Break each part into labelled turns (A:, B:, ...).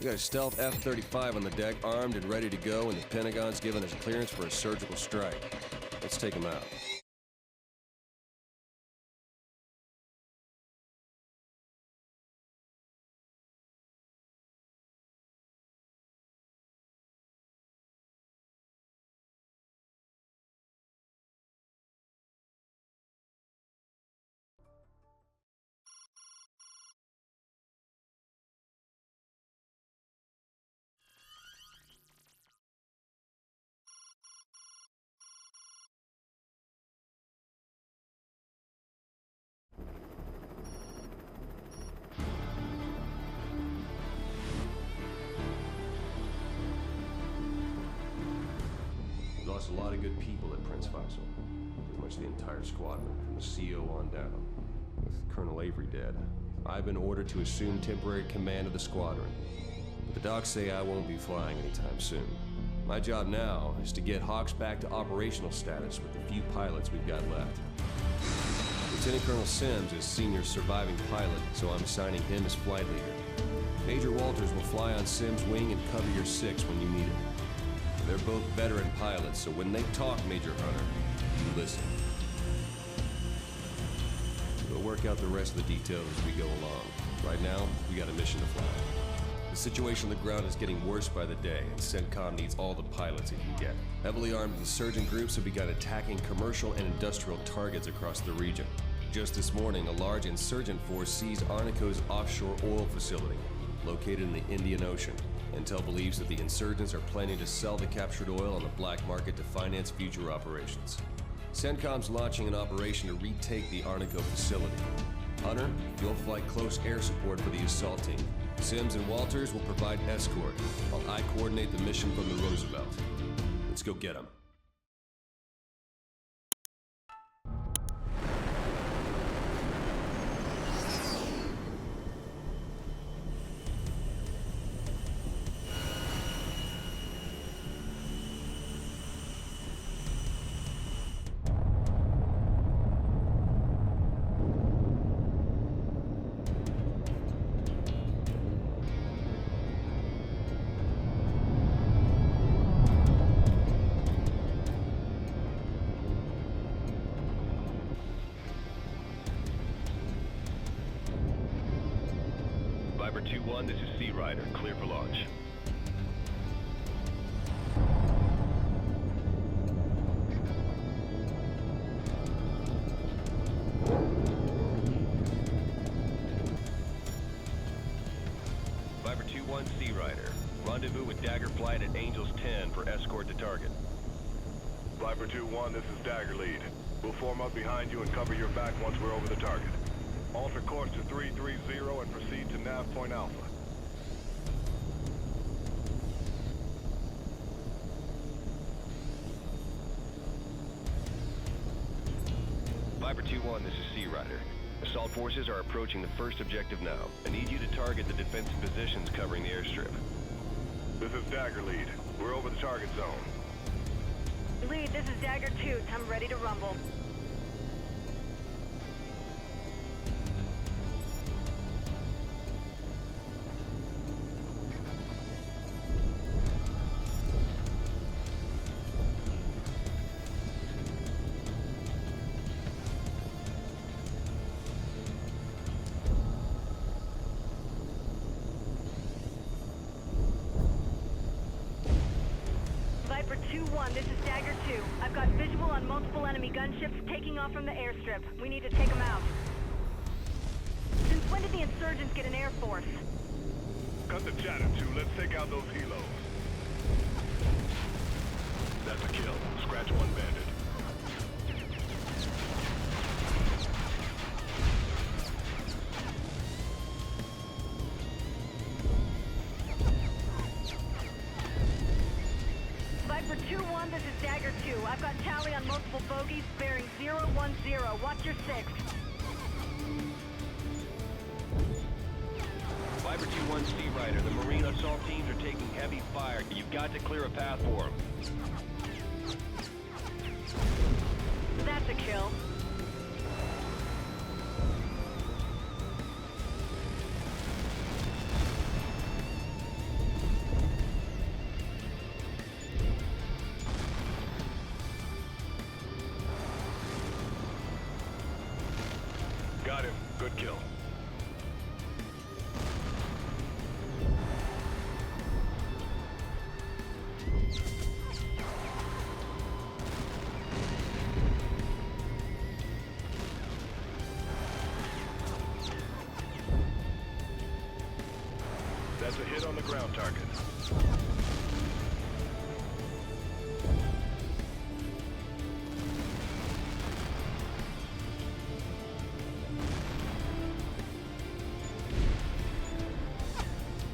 A: We got a stealth F-35 on the deck, armed and ready to go, and the Pentagon's giving us clearance for a surgical strike. Let's take him out. Lost a lot of good people at Prince Faisal. Pretty much the entire squadron, from the CO on down. With Colonel Avery dead, I've been ordered to assume temporary command of the squadron. But the docs say I won't be flying anytime soon. My job now is to get H.A.W.X. back to operational status with the few pilots we've got left. Lieutenant Colonel Sims is senior surviving pilot, so I'm assigning him as flight leader. Major Walters will fly on Sims' wing and cover your six when you need it. They're both veteran pilots, so when they talk, Major Hunter, you listen. We'll work out the rest of the details as we go along. Right now, we got a mission to fly. The situation on the ground is getting worse by the day, and CENTCOM needs all the pilots it can get. Heavily armed insurgent groups have begun attacking commercial and industrial targets across the region. Just this morning, a large insurgent force seized Arnico's offshore oil facility, located in the Indian Ocean. Intel believes that the insurgents are planning to sell the captured oil on the black market to finance future operations. CENTCOM's launching an operation to retake the Arnico facility. Hunter, you'll fly close air support for the assault team. Sims and Walters will provide escort, while I coordinate the mission from the Roosevelt. Let's go get them.
B: Viper 2-1, this is Sea Rider, clear for launch. Viper 2-1, Sea Rider. Rendezvous with Dagger Flight at Angels 10 for escort to target.
C: Viper 2-1, this is Dagger Lead. We'll form up behind you and cover your back once we're over the target. Alter course to 330 and proceed to nav point Alpha.
B: Viper 2-1, this is Sea Rider. Assault forces are approaching the first objective now. I need you to target the defensive positions covering the airstrip.
C: This is Dagger Lead. We're over the target zone.
D: Lead, this is Dagger 2. I'm ready to rumble. Viper 2-1, this is Dagger 2. I've got visual on multiple enemy gunships taking off from the airstrip. We need to take them out. Since when did the insurgents get an air force?
C: Cut the chatter, 2. Let's take out those helos. That's a kill. Scratch one bandit.
D: Viper 2-1, this is Dagger 2. I've got tally on multiple bogeys, bearing 010. Watch your 6.
B: Viper 2-1, Sea Rider. The Marine assault teams are taking heavy fire. You've got to clear a path for them.
D: That's a kill.
C: That's a hit on the ground target.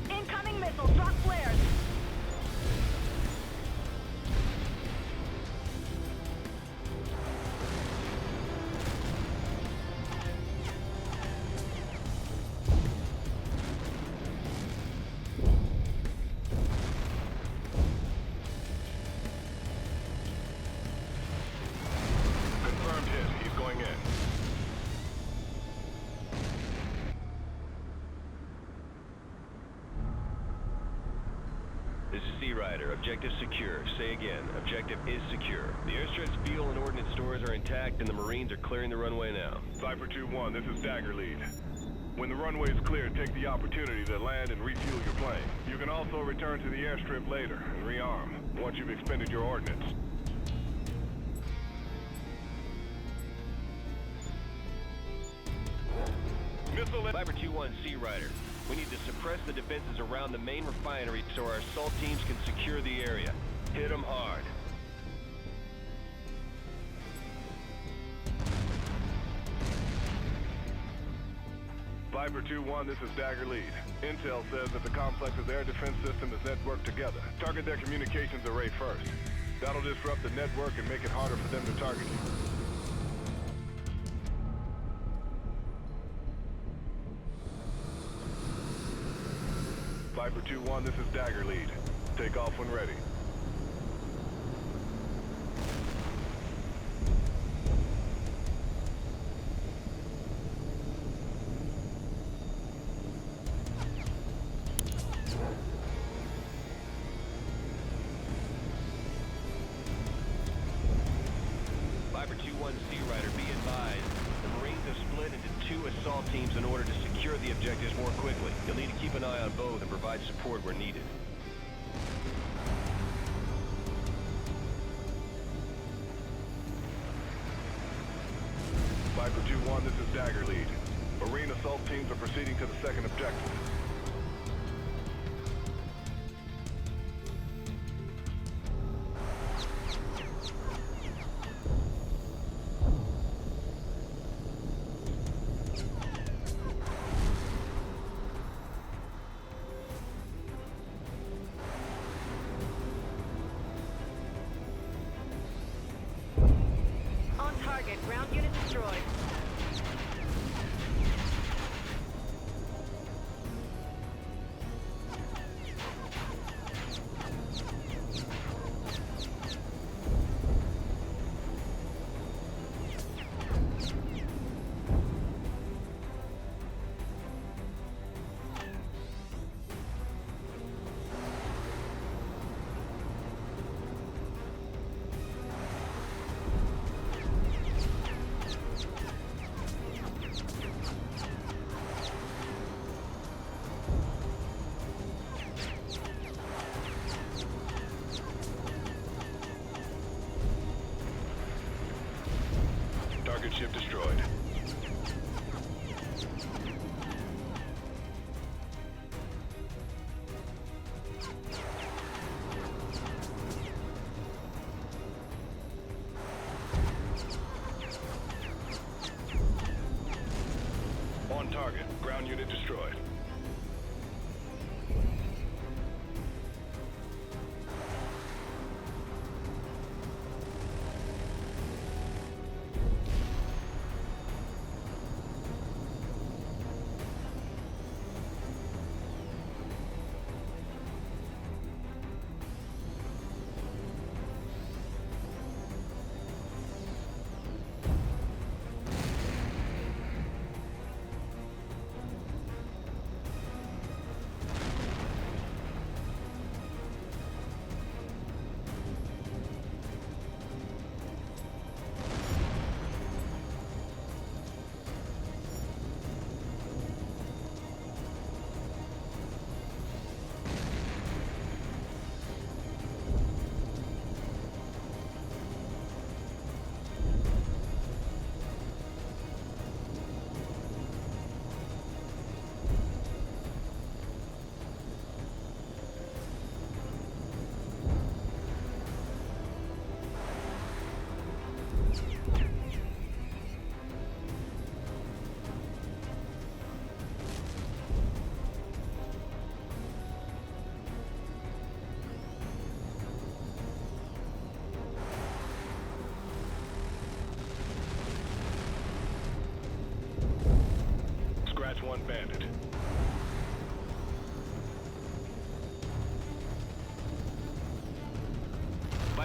D: Incoming missile, drop flares.
C: Confirmed hit. He's going in.
B: This is C Rider. Objective secure. Say again. Objective is secure. The airstrip's fuel and ordnance stores are intact, and the Marines are clearing the runway now.
C: Viper 2-1, this is Dagger Lead. When the runway is clear, take the opportunity to land and refuel your plane. You can also return to the airstrip later and rearm once you've expended your ordnance. Missile
B: Viper 2-1, C Rider. We need to suppress the defenses around the main refinery so our assault teams can secure the area. Hit them hard.
C: Viper 2-1, this is Dagger Lead. Intel says that the complex's air defense system is networked together. Target their communications array first. That'll disrupt the network and make it harder for them to target you. Viper 2-1, this is Dagger Lead. Take off when ready.
B: Viper 2-1, C Rider, be advised. The Marines have split into two assault teams in order to secure the objectives more quickly. You'll need to keep an eye on both and provide support where needed.
C: Viper 2-1, this is Dagger Lead. Marine assault teams are proceeding to the second objective.
D: On target, ground unit destroyed.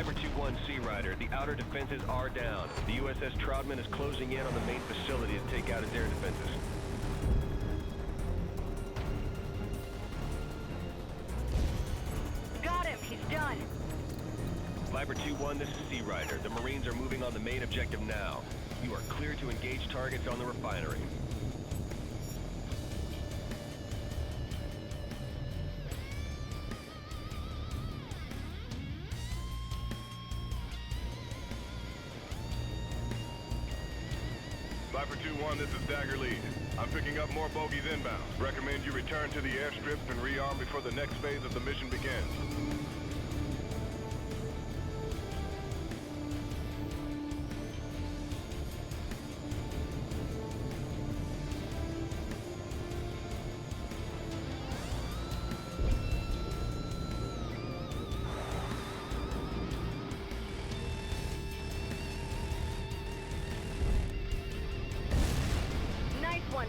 B: Viper 2-1 Sea Rider, the outer defenses are down. The USS Troutman is closing in on the main facility to take out its air defenses.
D: Got him! He's done!
B: Viper 2-1, this is Sea Rider. The Marines are moving on the main objective now. You are clear to engage targets on the refinery.
C: Viper 2-1, this is Dagger Lead. I'm picking up more bogies inbound. Recommend you return to the airstrips and rearm before the next phase of the mission begins.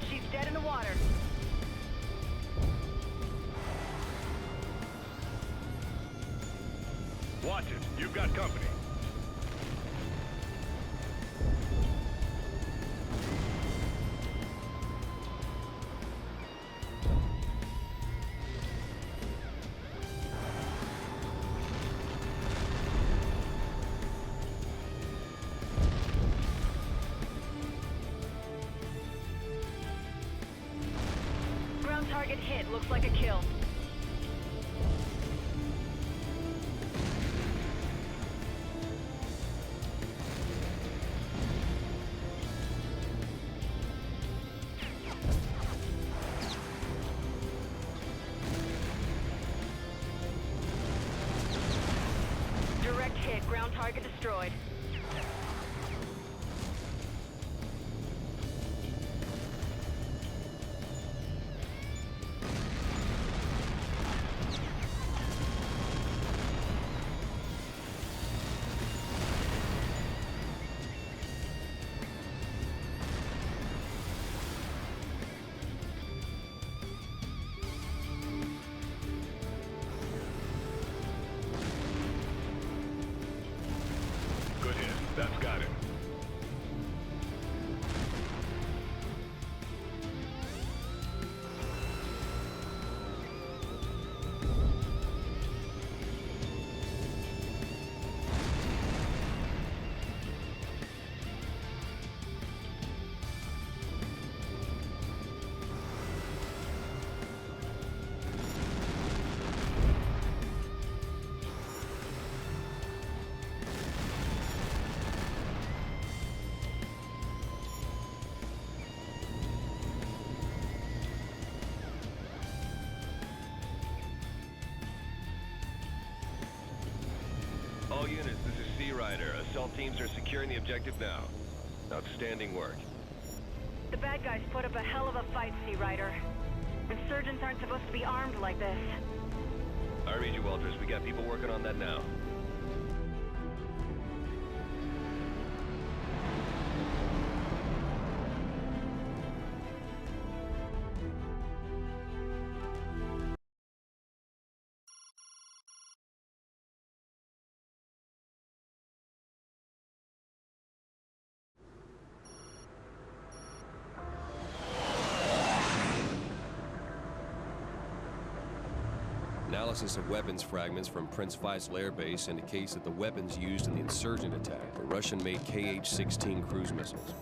D: She's dead in the water.
C: Watch it. You've got company.
D: Target hit. Looks like a kill. Direct hit. Ground target destroyed.
C: That's got him.
B: All units, this is Sea Rider. Assault teams are securing the objective now. Outstanding work.
D: The bad guys put up a hell of a fight, Sea Rider. Insurgents aren't supposed to be armed like this.
B: I read you, Walters. We got people working on that now.
A: Analysis of weapons fragments from Prince Faisal Air Base indicates that the weapons used in the insurgent attack were Russian-made H.A.W.X.2 cruise missiles.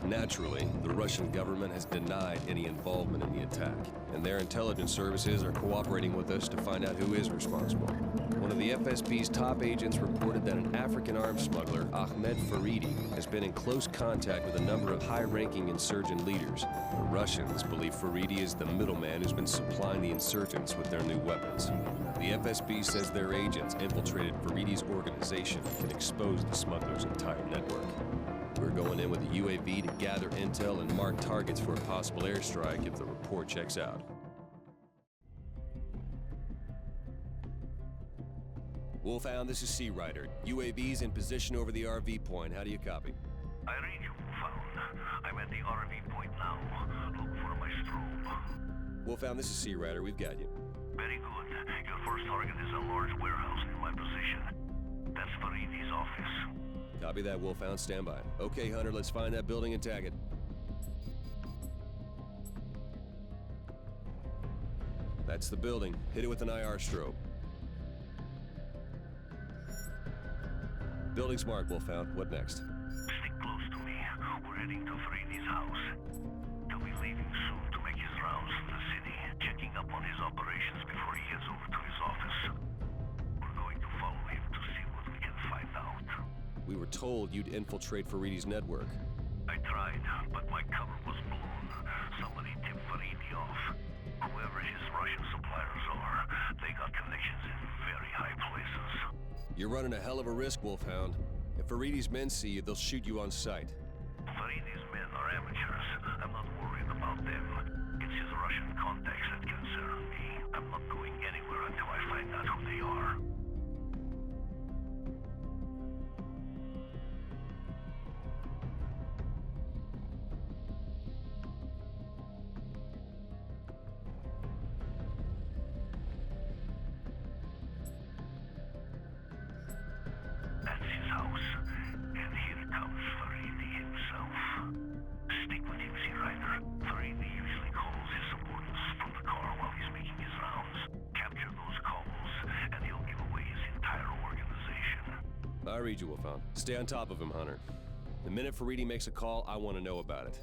A: Naturally, the Russian government has denied any involvement in the attack, and their intelligence services are cooperating with us to find out who is responsible. One of the FSB's top agents reported that an African arms smuggler, Ahmed Faridi, has been in close contact with a number of high-ranking insurgent leaders. The Russians believe Faridi is the middleman who's been supplying the insurgents with their new weapons. The FSB says their agents infiltrated Faridi's organization and can expose the smuggler's entire network. We're going in with a UAV to gather intel and mark targets for a possible airstrike if the report checks out. Wolfhound, this is Sea Rider. UAV's in position over the RV point. How do you copy?
E: I read you, Wolfhound. I'm at the RV point now. Look for my strobe.
A: Wolfhound, this is Sea Rider. We've got you.
E: Very good. Your first target is a large warehouse in my position. That's Faridi's office.
A: Copy that, Wolfhound. Stand by. Okay, Hunter, let's find that building and tag it. That's the building. Hit it with an IR strobe. Building's marked, Wolfhound. What next?
E: Stick close to me. We're heading to Faridi's house. He'll be leaving soon to make his rounds in the city, checking up on his operations before he heads over to his office. We're going to follow him to see what we can find out.
A: We were told you'd infiltrate Faridi's network.
E: I tried, but my cover was blown. Somebody tipped Faridi off. Whoever his Russian suppliers are, they got connections in very high places.
A: You're running a hell of a risk, Wolfhound. If Faridi's men see you, they'll shoot you on sight.
E: Faridi's men are amateurs. I'm not worried about them. It's his Russian contacts that concern me. I'm not going anywhere until I find out who they are. That's his house. And here comes Faridi himself. Stick with him, Sea Rider. Faridi usually calls his subordinates from the car while he's making his rounds. Capture those calls, and he'll give away his entire organization.
A: I read you, Wolfhound. Stay on top of him, Hunter. The minute Faridi makes a call, I want to know about it.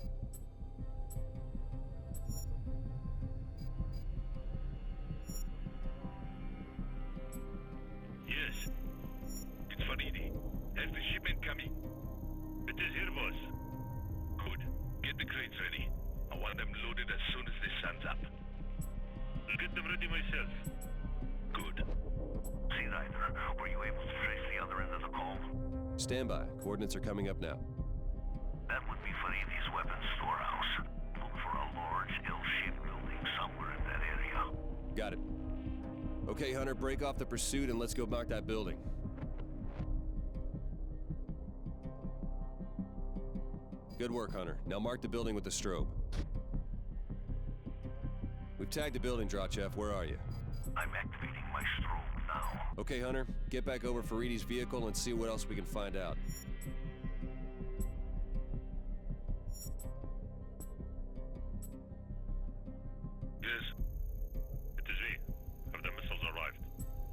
F: Yes. It's Faridi. Has the shipment coming? It is here, boss. Good. Get the crates ready. I want them loaded as soon as the sun's up. I'll get them ready myself. Good.
E: Sea Rider, were you able to trace the other end of the call?
A: Stand by. Coordinates are coming up now.
E: That would be Faridi's weapons storehouse. Look for a large L-shaped building somewhere in that area.
A: Got it. Okay, Hunter, break off the pursuit and let's go mark that building. Good work, Hunter. Now mark the building with the strobe. We've tagged the building, Drachev. Where are you?
E: I'm activating my strobe now.
A: Okay, Hunter. Get back over Faridi's vehicle and see what else we can find out.
F: Yes. It is me. Have the missiles arrived?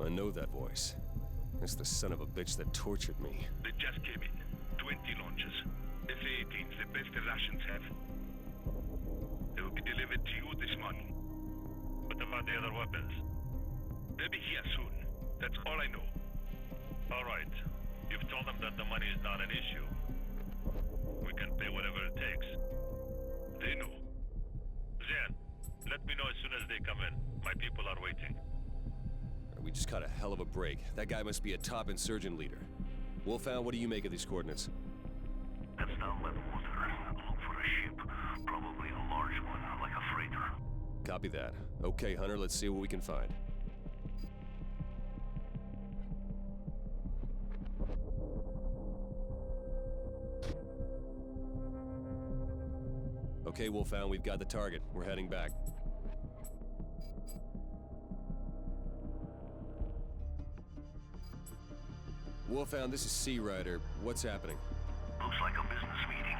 A: I know that voice. That's the son of a bitch that tortured me.
F: They just came in. 20 launches. FA-18's the best the Russians have. They will be delivered to you this morning. What about the other weapons? They'll be here soon. That's all I know. All right. You've told them that the money is not an issue. We can pay whatever it takes. They know. Zen, let me know as soon as they come in. My people are waiting.
A: We just caught a hell of a break. That guy must be a top insurgent leader. Wolfhound, what do you make of these coordinates?
E: That's down by the water. Look for a ship. Probably a large one, like a freighter.
A: Copy that. Okay, Hunter, let's see what we can find. Okay, Wolfhound, we've got the target. We're heading back. Wolfhound, this is Sea Rider. What's happening?
E: Looks like a business meeting.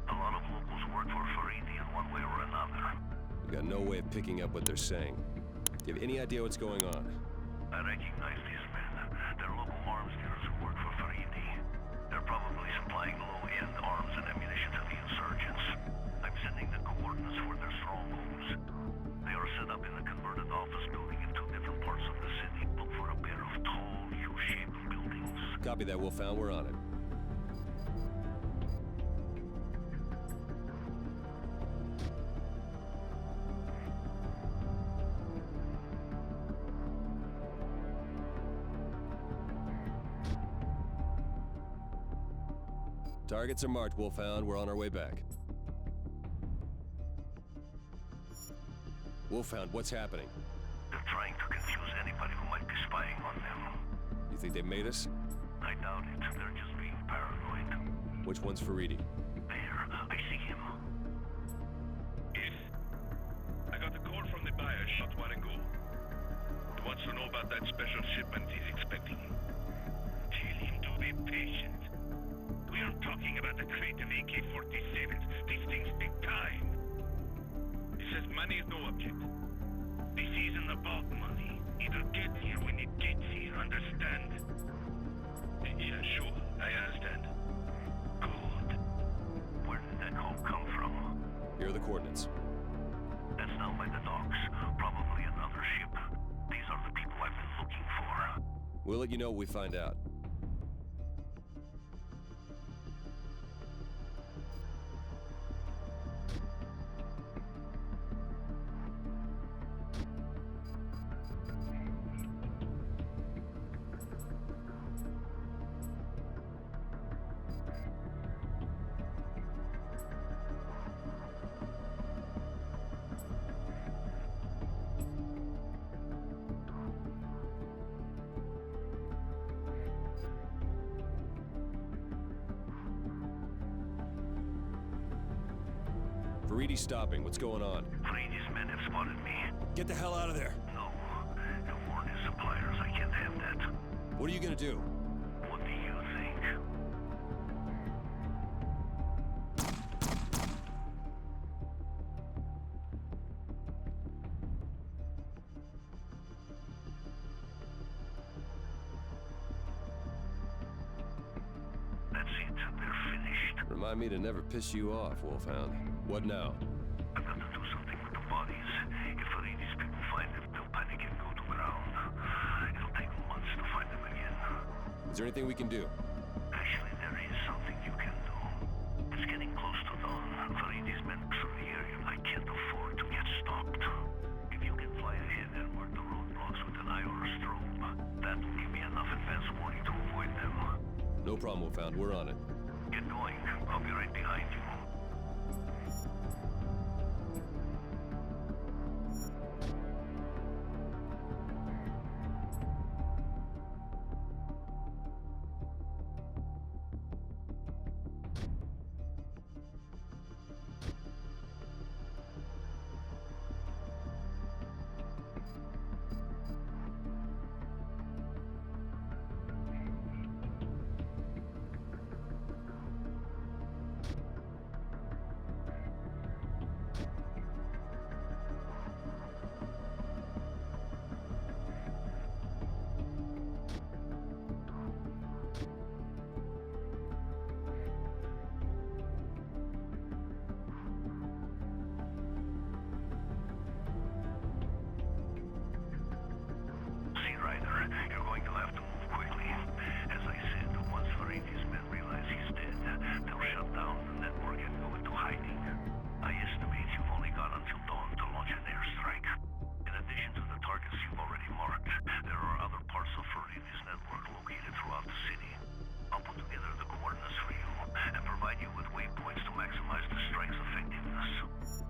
E: A lot of locals work for Faridi in one way or another.
A: We've got no way of picking up what they're saying. Do you have any idea what's going on?
E: I recognize these men. They're local arms dealers who work for Faridi. They're probably supplying low-end arms and ammunition to the insurgents. I'm sending the coordinates for their strongholds. They are set up in a converted office building in two different parts of the city. Look for a pair of tall, U-shaped buildings.
A: Copy that, Wolfhound. We're on it. Targets are marked, Wolfhound. We're on our way back. Wolfhound, what's happening?
E: They're trying to confuse anybody who might be spying on them.
A: You think they made us?
E: I doubt it. They're just being paranoid.
A: Which one's Faridi?
E: There, I see him.
F: Yes. I got a call from the buyer a short while ago. He wants to know about that special shipment he's expecting. be patient. We aren't talking about the crate of AK-47s. These things take time. It says money is no object. This isn't about money. It'll get here when it gets here, understand? Yeah, sure, I understand. Good.
E: Where did that call come from?
A: Here are the coordinates.
E: That's down by the docks. Probably another ship. These are the people I've been looking for.
A: We'll let you know what we find out. Veridi's stopping. What's going on?
E: Brady's men have spotted me.
A: Get the hell out of there.
E: No. The warn his suppliers. I can't have that.
A: What are you gonna do?
E: What do you think? That's it. They're finished.
A: Remind me to never piss you off, Wolfhound. What now?
E: I've got to do something with the bodies. If any of these people find them, they'll panic and go to ground. It'll take months to find them again.
A: Is there anything we can do?
E: Actually, there is something you can do. It's getting close to dawn. Veridi's men through the area. I can't afford to get stopped. If you can fly ahead and mark the roadblocks with an eye or a strobe, that will give me enough advance warning to avoid them.
A: No problem, Wolfhound. We're on it.
E: Get going. I'll be right behind you. You're going to have to move quickly. As I said, once Veridi's men realize he's dead, they'll shut down the network and go into hiding. I estimate you've only got until dawn to launch an airstrike. In addition to the targets you've already marked, there are other parts of Veridi's network located throughout the city. I'll put together the coordinates for you and provide you with waypoints to maximize the strike's effectiveness.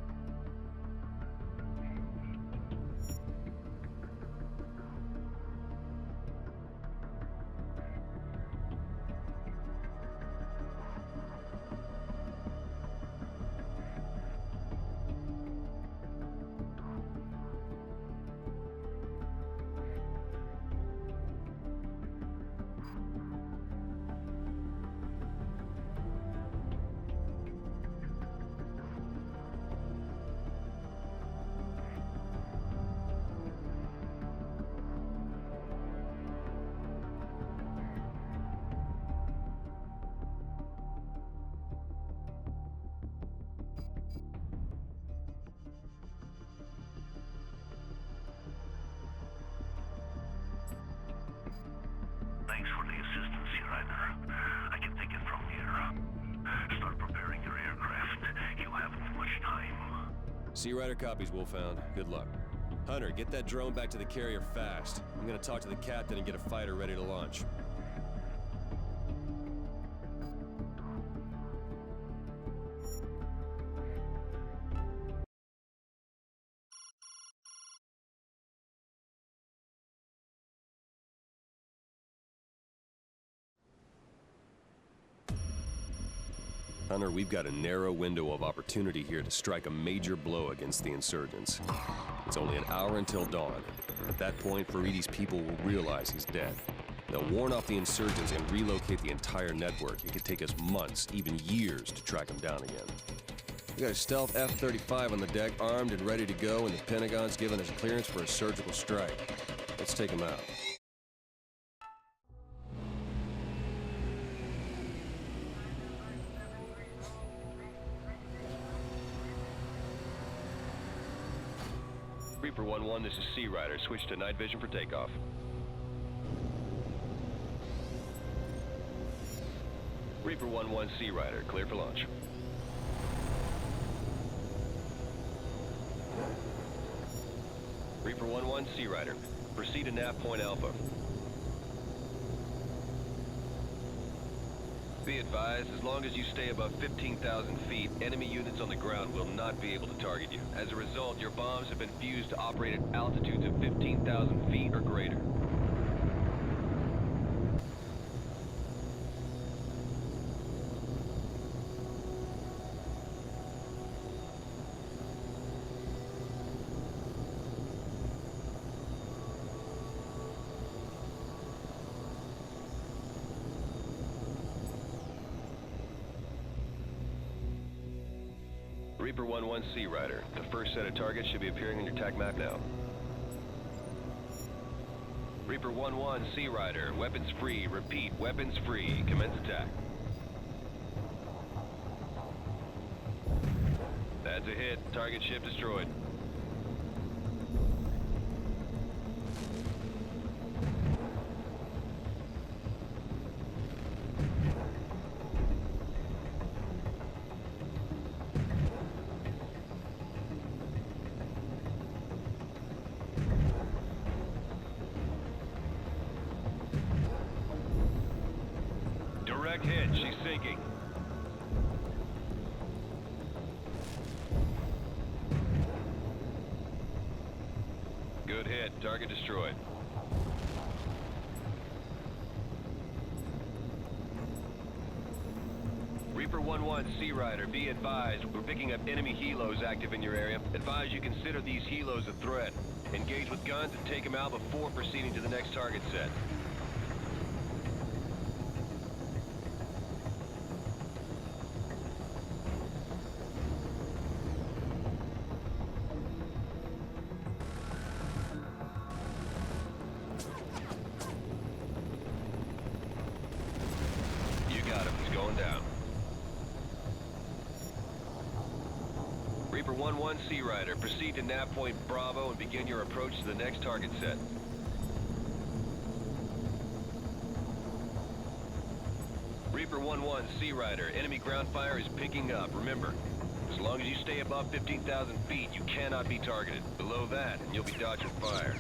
E: Thanks for the assistance, Ryder. I can take it from here. Start preparing your aircraft. You haven't much time.
A: Sea Rider copies, Wolfhound. Good luck. Hunter, get that drone back to the carrier fast. I'm gonna talk to the captain and get a fighter ready to launch. Hunter, we've got a narrow window of opportunity here to strike a major blow against the insurgents. It's only an hour until dawn. At that point, Veridi's people will realize he's dead. They'll warn off the insurgents and relocate the entire network. It could take us months, even years, to track them down again. We got a stealth F-35 on the deck, armed and ready to go, and the Pentagon's given us clearance for a surgical strike. Let's take them out.
B: Reaper 1-1, this is Sea Rider. Switch to night vision for takeoff. Reaper 1-1, Sea Rider, clear for launch. Reaper 1-1, Sea Rider. Proceed to nav point Alpha. Be advised, as long as you stay above 15,000 feet, enemy units on the ground will not be able to target you. As a result, your bombs have been fused to operate at altitudes of 15,000 feet or greater. Reaper 1-1, Sea Rider. The first set of targets should be appearing on your TAC map now. Reaper 1-1, Sea Rider. Weapons free. Repeat, weapons free. Commence attack. That's a hit. Target ship destroyed. Direct hit. She's sinking. Good hit. Target destroyed. Reaper 1-1, Sea Rider, be advised, we're picking up enemy helos active in your area. Advise you consider these helos a threat. Engage with guns and take them out before proceeding to the next target set. Reaper 1-1, Sea Rider, proceed to nav point Bravo and begin your approach to the next target set. Reaper 1-1, Sea Rider, enemy ground fire is picking up. Remember, as long as you stay above 15,000 feet, you cannot be targeted. Below that, and you'll be dodging fire.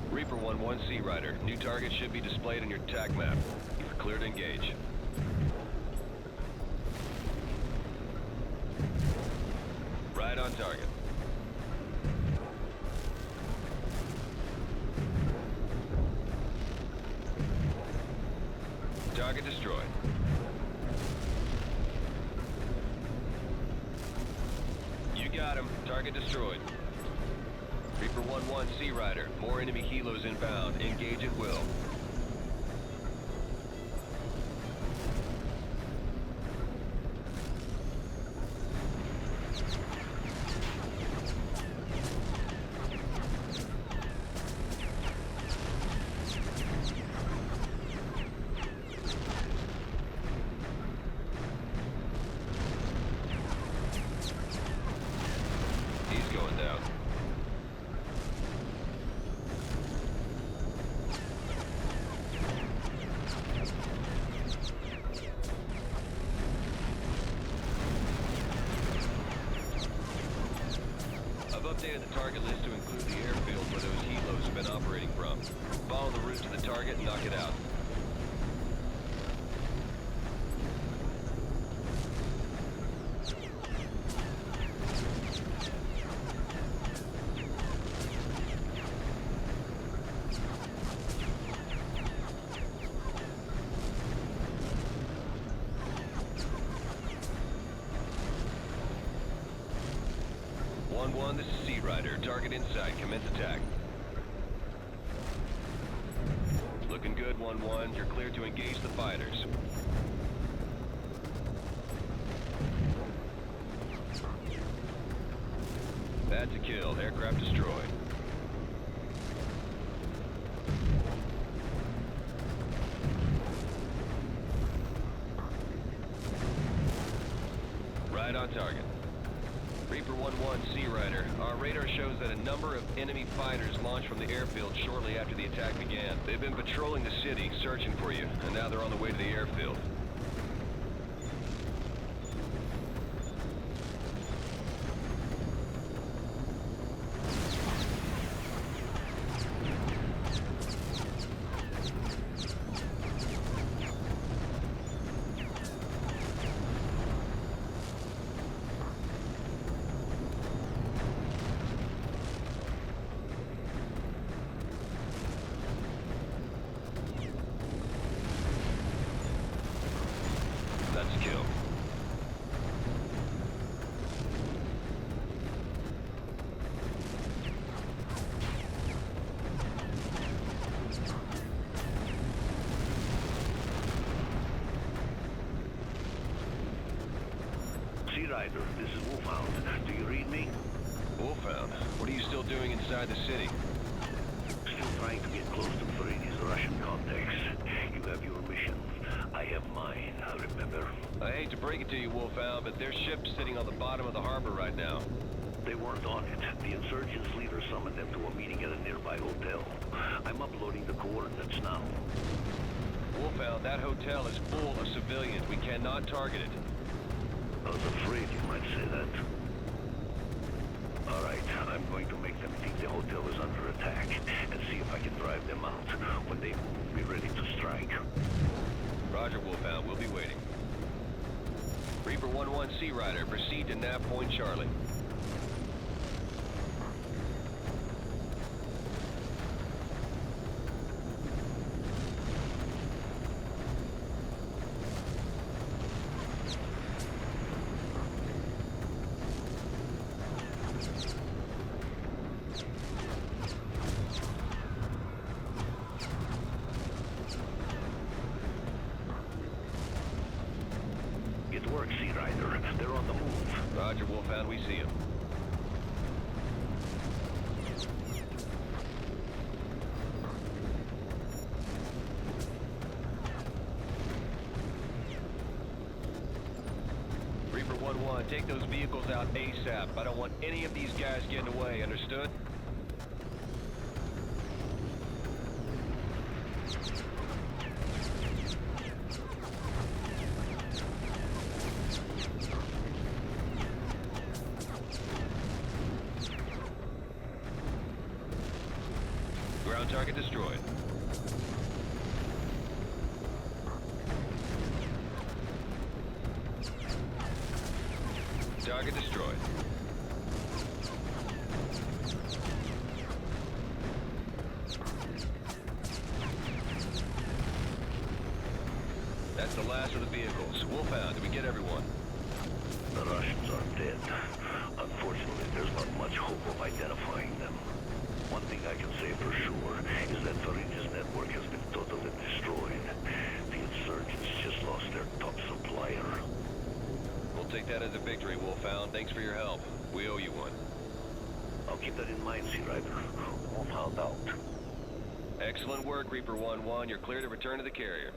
B: Reaper 1-1, Sea Rider. New target should be displayed on your TAC map. You're clear to engage. Right on target. Target destroyed. You got him. Target destroyed. Reaper 1-1, Sea Rider. More enemy helos inbound. Engage at will. He's going down. Updated the target list to include the airfield where those helos have been operating from. Follow the route to the target and knock it out. 1, this is Sea Rider. Target in sight. Commence attack. Looking good, 1-1. You're clear to engage the fighters. That's a kill. Aircraft destroyed. Right on target. Reaper 1-1, Sea Rider. Our radar shows that a number of enemy fighters launched from the airfield shortly after the attack began. They've been patrolling the city, searching for you, and now they're on the way to the airfield. That's a kill.
E: Sea Rider, this is Wolfhound. Do you read me?
B: Wolfhound, what are you still doing inside the city?
E: Still trying to get close to Freddy's Russian contacts. You have your mission. I have mine, remember?
B: I hate to break it to you, Wolfhound, but there's ships sitting on the bottom of the harbor right now.
E: They weren't on it. The insurgents' leader summoned them to a meeting at a nearby hotel. I'm uploading the coordinates now.
B: Wolfhound, that hotel is full of civilians. We cannot target it.
E: I was afraid you might say that. All right, I'm going to make them think the hotel is under attack and see if I can drive them out. When they move, be ready to strike.
B: Roger, Wolfhound. We'll be waiting. Reaper 1-1, Sea Rider. Proceed to Nav Point Charlie.
E: It works, Sea Rider. They're on the move.
B: Roger, Wolfhound. We see him. Reaper 1-1, take those vehicles out ASAP. I don't want any of these guys getting away, understood? Ground target destroyed. Target destroyed. That's the last of the vehicles. Wolfhound, did we get everyone?
E: The Russians are dead. Unfortunately, there's not much hope of identifying them. One thing I can say for sure is that Farida's network has been totally destroyed. The insurgents just lost their top supplier.
B: We'll take that as a victory, Wolfhound. Thanks for your help. We owe you one.
E: I'll keep that in mind, Sea Rider. Wolfhound out.
B: Excellent work, Reaper 1-1. You're clear to return to the carrier.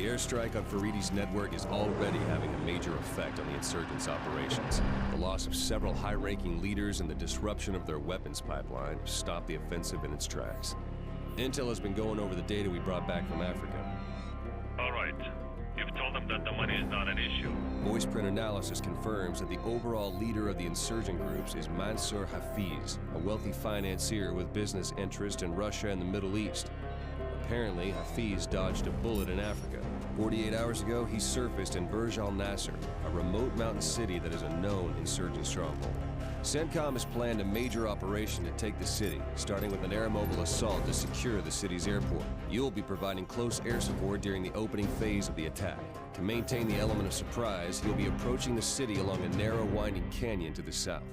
A: The airstrike on Faridi's network is already having a major effect on the insurgents' operations. The loss of several high-ranking leaders and the disruption of their weapons pipeline have stopped the offensive in its tracks. Intel has been going over the data we brought back from Africa.
F: All right. You've told them that the money is not an issue.
A: Voice print analysis confirms that the overall leader of the insurgent groups is Mansour Hafiz, a wealthy financier with business interests in Russia and the Middle East. Apparently, Hafiz dodged a bullet in Africa. 48 hours ago, he surfaced in Burj Al Nasser, a remote mountain city that is a known insurgent stronghold. CENTCOM has planned a major operation to take the city, starting with an air-mobile assault to secure the city's airport. You'll be providing close air support during the opening phase of the attack. To maintain the element of surprise, you'll be approaching the city along a narrow, winding canyon to the south.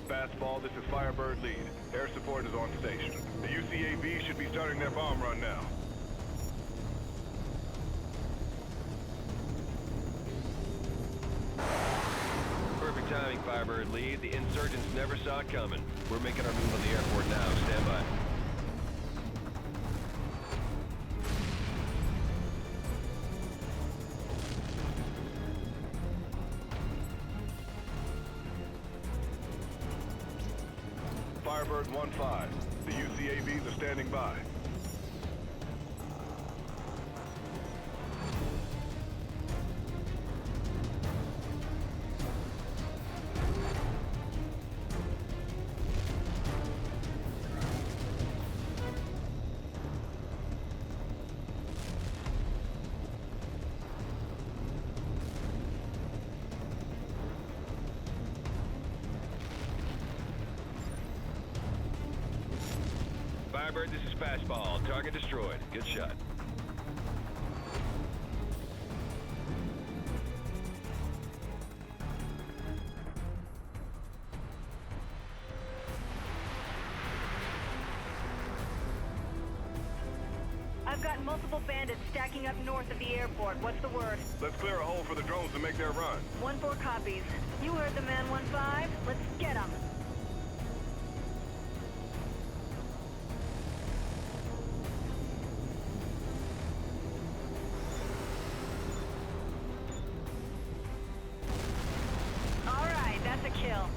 C: Fastball, this is Firebird Lead. Air support is on station. The UCAV should be starting their bomb run now.
B: Perfect timing, Firebird Lead. The insurgents never saw it coming. We're making our move on the airport now. Stand by.
C: Firebird 1-5. The UCAVs are standing by.
B: Firebird, this is Fastball. Target destroyed. Good shot.
D: I've got multiple bandits stacking up north of the airport. What's the word?
C: Let's clear a hole for the drones to make their run.
D: 1-4 copies. You heard the man, 1-5. Let's get him. All right, that's a kill.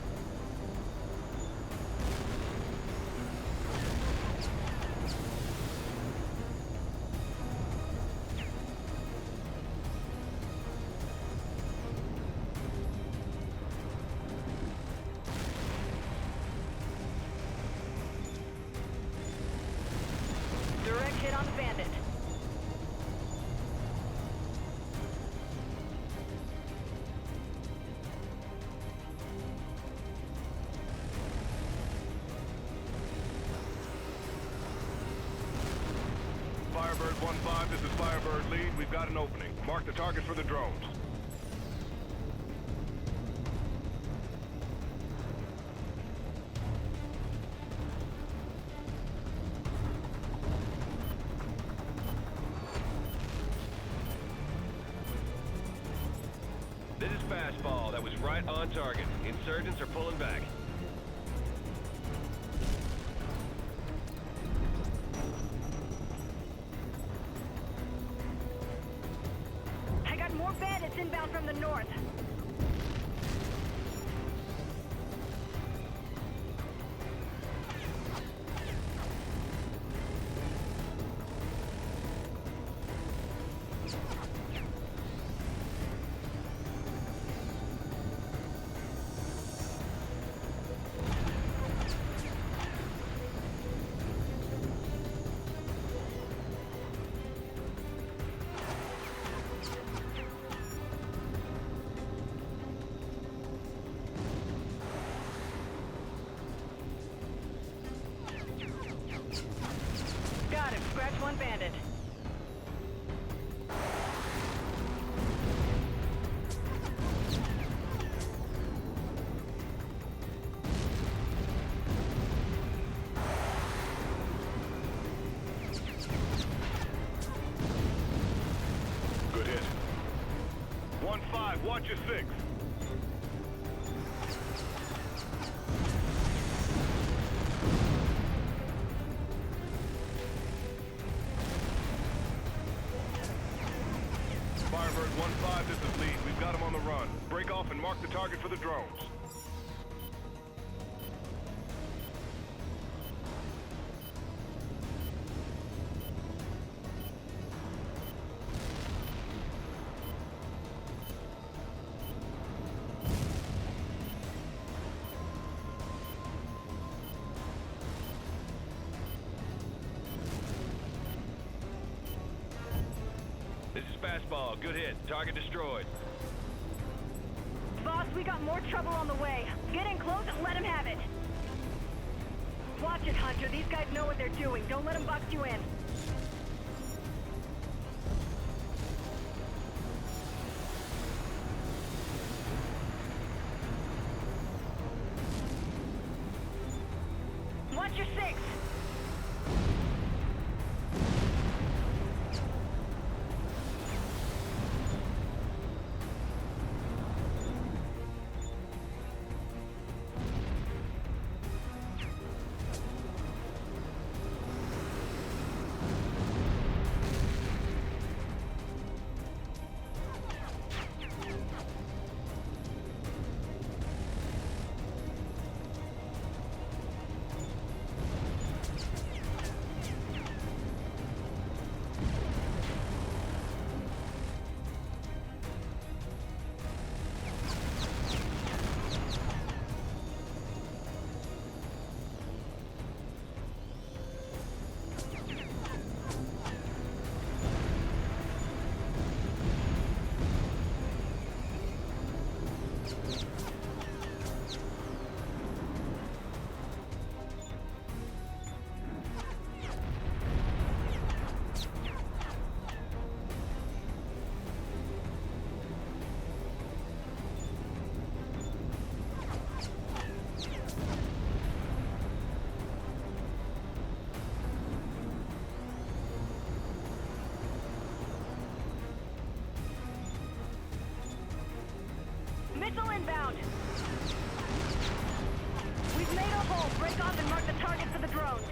D: Direct hit on the bandit.
C: Firebird 1-5, this is Firebird Lead. We've got an opening. Mark the targets for the drones.
B: This is Fastball. That was right on target. Insurgents are pulling back.
D: inbound from the north. Got him. Scratch one bandit.
C: Good hit. 1-5, watch your 6. Firebird 1-5, this is lead. We've got him on the run. Break off and mark the target for the drones.
B: This is Fastball. Good hit. Target destroyed.
D: Boss, we got more trouble on the way. Get in close and let him have it. Watch it, Hunter. These guys know what they're doing. Don't let them box you in. Watch your 6. Missile inbound. We've made a hole. Break off and mark the target for the drones.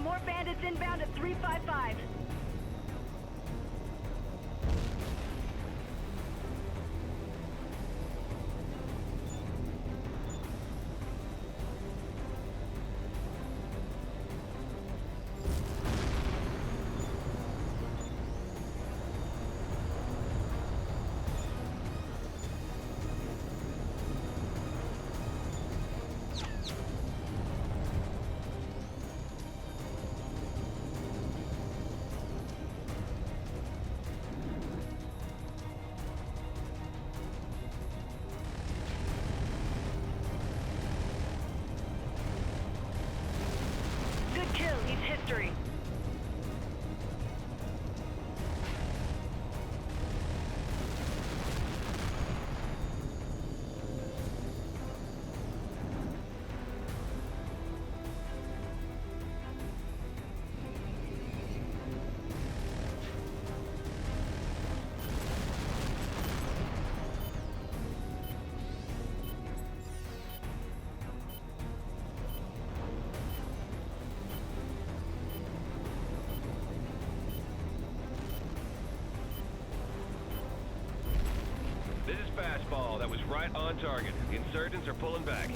D: More bandits inbound at 355.
B: right on target. The insurgents are pulling back.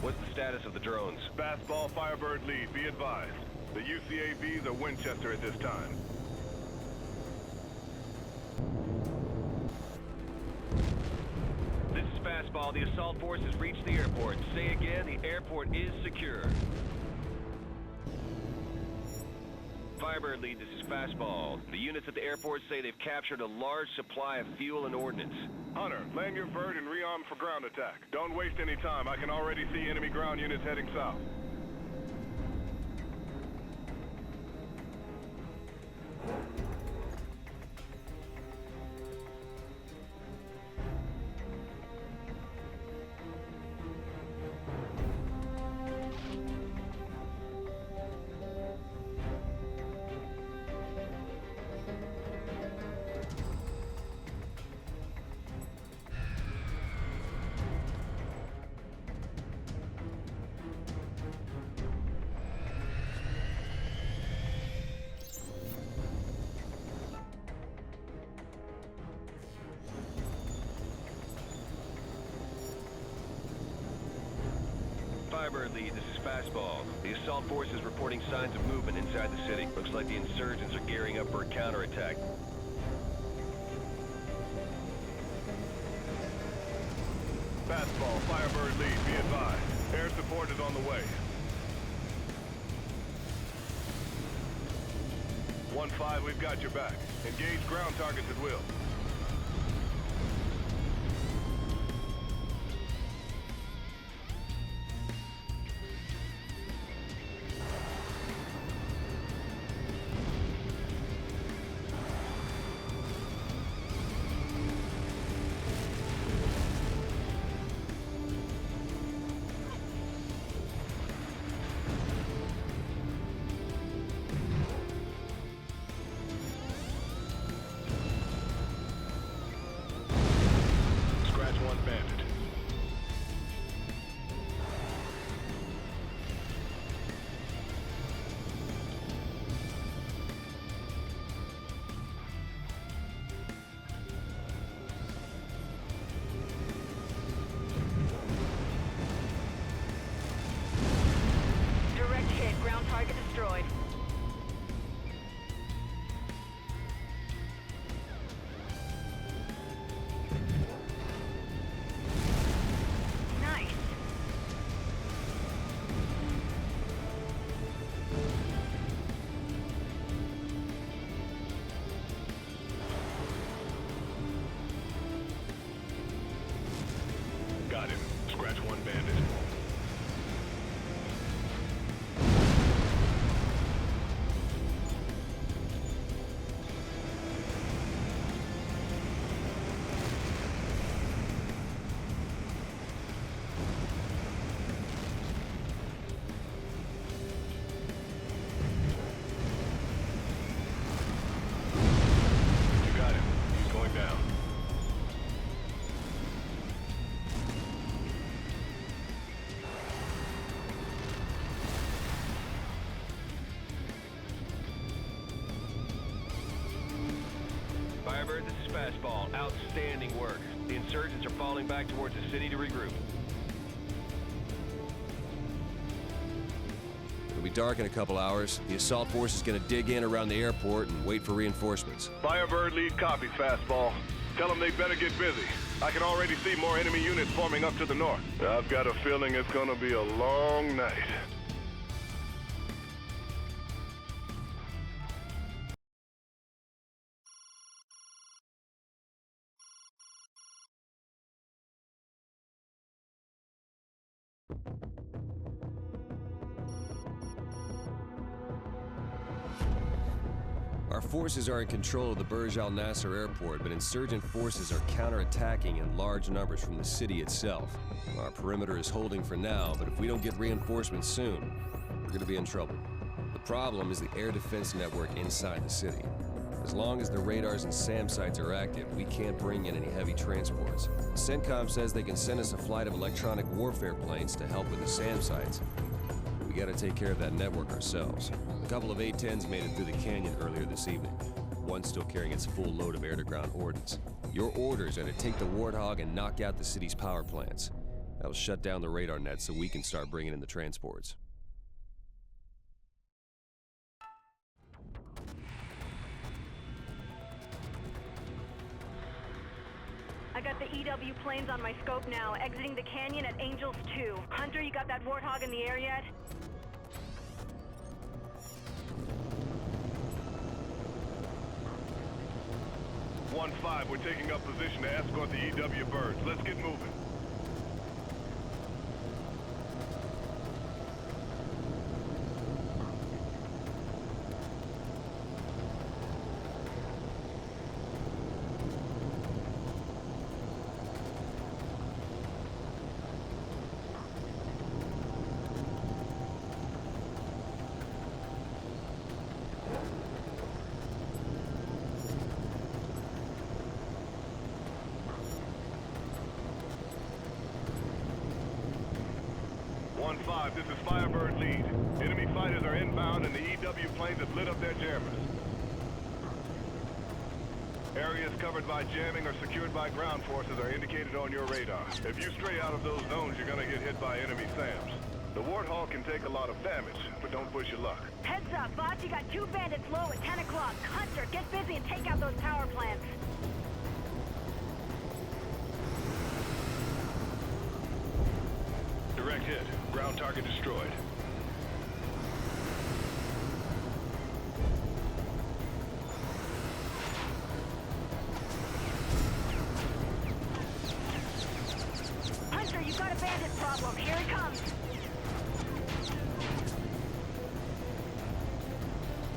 B: What's the status of the drones?
C: Fastball Firebird lead, be advised. The UCAVs are Winchester at this time.
B: This is Fastball. The assault force has reached the airport. Say again, the airport is secure. Firebird lead, this is Fastball. The units at the airport say they've captured a large supply of fuel and ordnance.
C: Hunter, land your bird and rearm for ground attack. Don't waste any time. I can already see enemy ground units heading south.
B: Firebird lead, this is Fastball. The assault force is reporting signs of movement inside the city. Looks like the insurgents are gearing up for a counterattack.
C: Fastball, Firebird lead, be advised. Air support is on the way. 1-5, we've got your back. Engage ground targets at will. Got him. Scratch one bandit. You got him. He's going down.
B: Firebird, this is Fastball. Outstanding work. The insurgents are falling back towards the city to regroup.
A: It'll be dark in a couple hours. The assault force is gonna dig in around the airport and wait for reinforcements.
C: Firebird lead copy, Fastball. Tell them they better get busy. I can already see more enemy units forming up to the north. I've got a feeling it's gonna be a long night.
A: Our forces are in control of the Burj Al Nasser airport, but insurgent forces are counterattacking in large numbers from the city itself. Our perimeter is holding for now, but if we don't get reinforcements soon, we're gonna be in trouble. The problem is the air defense network inside the city. As long as the radars and SAM sites are active, we can't bring in any heavy transports. CENTCOM says they can send us a flight of electronic warfare planes to help with the SAM sites. We gotta take care of that network ourselves. A couple of A-10s made it through the canyon earlier this evening. One's still carrying its full load of air-to-ground ordnance. Your orders are to take the Warthog and knock out the city's power plants. That'll shut down the radar net so we can start bringing in the transports.
D: I got the EW planes on my scope now, exiting the canyon at Angels 2. Hunter, you got that Warthog in the air yet?
C: One 5, we're taking up position to escort the EW birds. Let's get moving. One 5, this is Firebird lead. Enemy fighters are inbound and the EW planes have lit up their jammers. Areas covered by jamming or secured by ground forces are indicated on your radar. If you stray out of those zones, you're gonna get hit by enemy SAMs. The Warthog can take a lot of damage, but don't push your luck.
D: Heads up, boss, you got 2 bandits low at 10 o'clock. Hunter, get busy and take out those power plants.
C: Direct hit. Ground target destroyed.
D: Hunter, you got a bandit problem. Here it comes.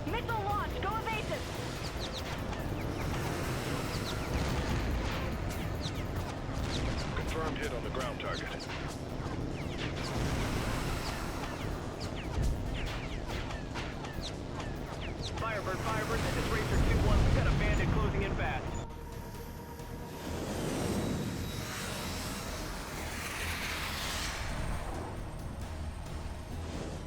D: Missile launch. Go evasive.
C: Confirmed hit on the ground target.
G: Firebird, this is Racer 2-1. We've got a bandit closing in fast.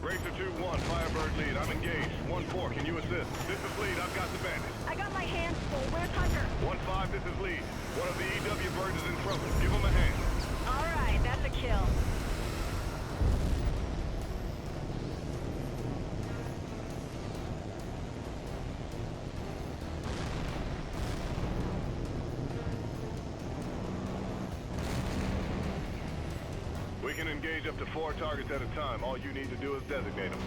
C: Racer 2-1, Firebird lead. I'm engaged. 1-4, can you assist? This is lead. I've got the bandit.
D: I got my hands full. Where's Hunter?
C: 1-5, this is lead. One of the EW birds is in trouble. Give him a hand.
D: All right, that's a kill.
C: We can engage up to 4 targets at a time. All you need to do is designate them.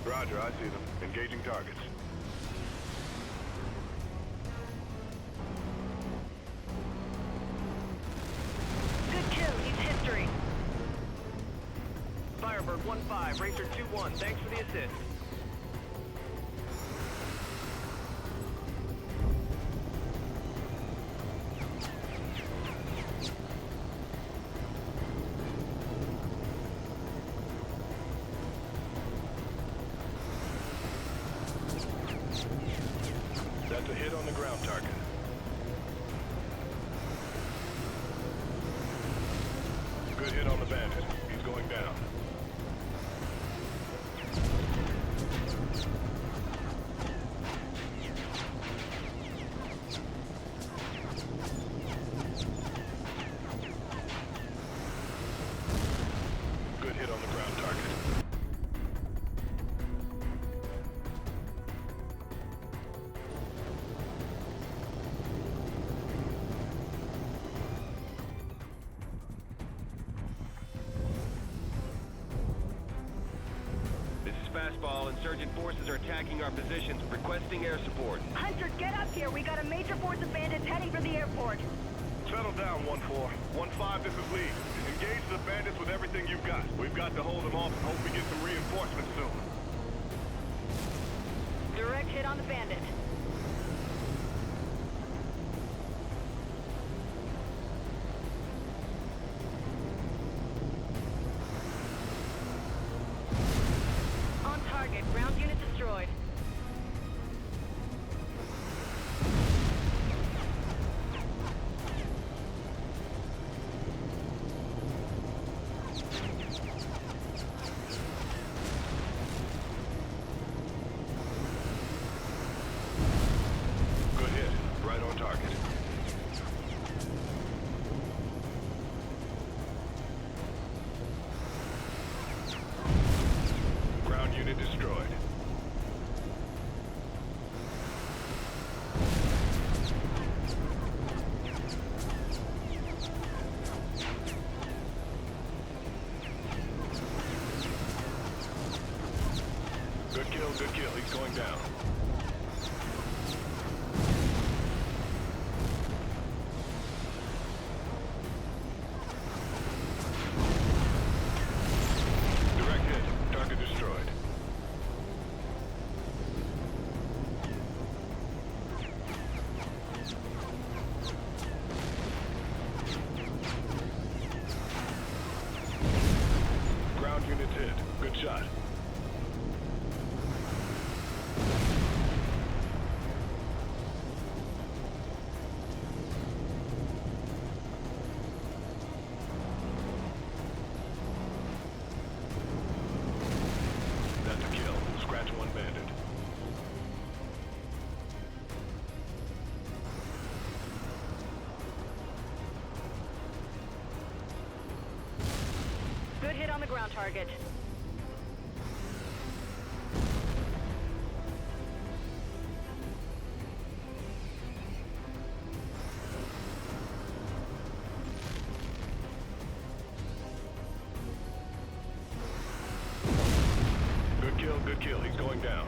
C: Roger, I see them. Engaging targets.
D: Good kill. He's history.
G: Firebird 1-5, Racer 2-1. Thanks for the assist.
C: That's a hit on the ground target. Good hit on the bandit. He's going down. Good hit on the ground target.
B: Fastball, insurgent forces are attacking our positions, requesting air support.
D: Hunter, get up here. We got a major force of bandits heading for the airport.
C: Settle down, 1-4. 1-5, this is Lee. Engage the bandits with everything you've got. We've got to hold them off and hope we get some reinforcements soon.
D: Direct hit on the bandit. On target. Ground unit destroyed.
C: Good kill. He's going down. Direct hit. Target destroyed. Ground units hit. Good shot.
D: Good hit on the ground target.
C: Good kill. He's going down.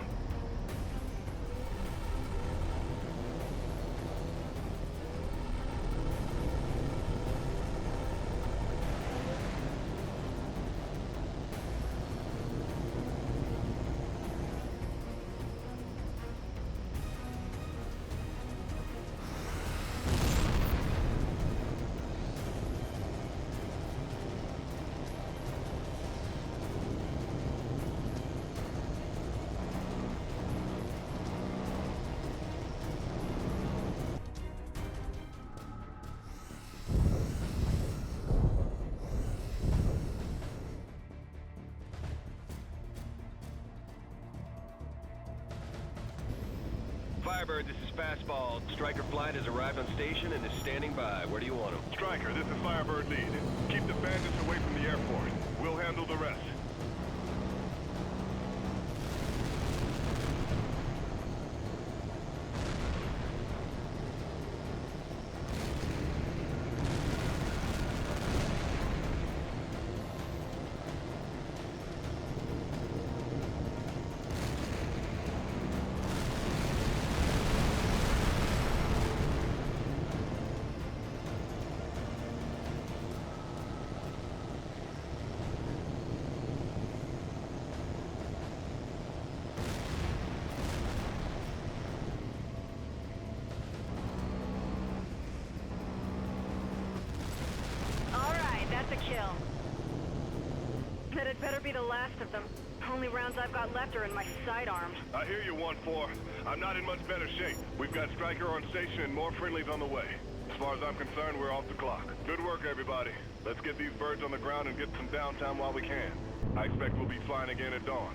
B: Firebird, this is Fastball. Striker Flight has arrived on station and is standing by. Where do you want him?
C: Striker, this is Firebird lead. Keep the bandits away from the airport. We'll handle the rest.
D: That's a kill. But it better be the last of them. Only rounds I've got left are in my sidearm.
C: I hear you, 1-4. I'm not in much better shape. We've got Striker on station and more friendlies on the way. As far as I'm concerned, we're off the clock. Good work, everybody. Let's get these birds on the ground and get some downtime while we can. I expect we'll be flying again at dawn.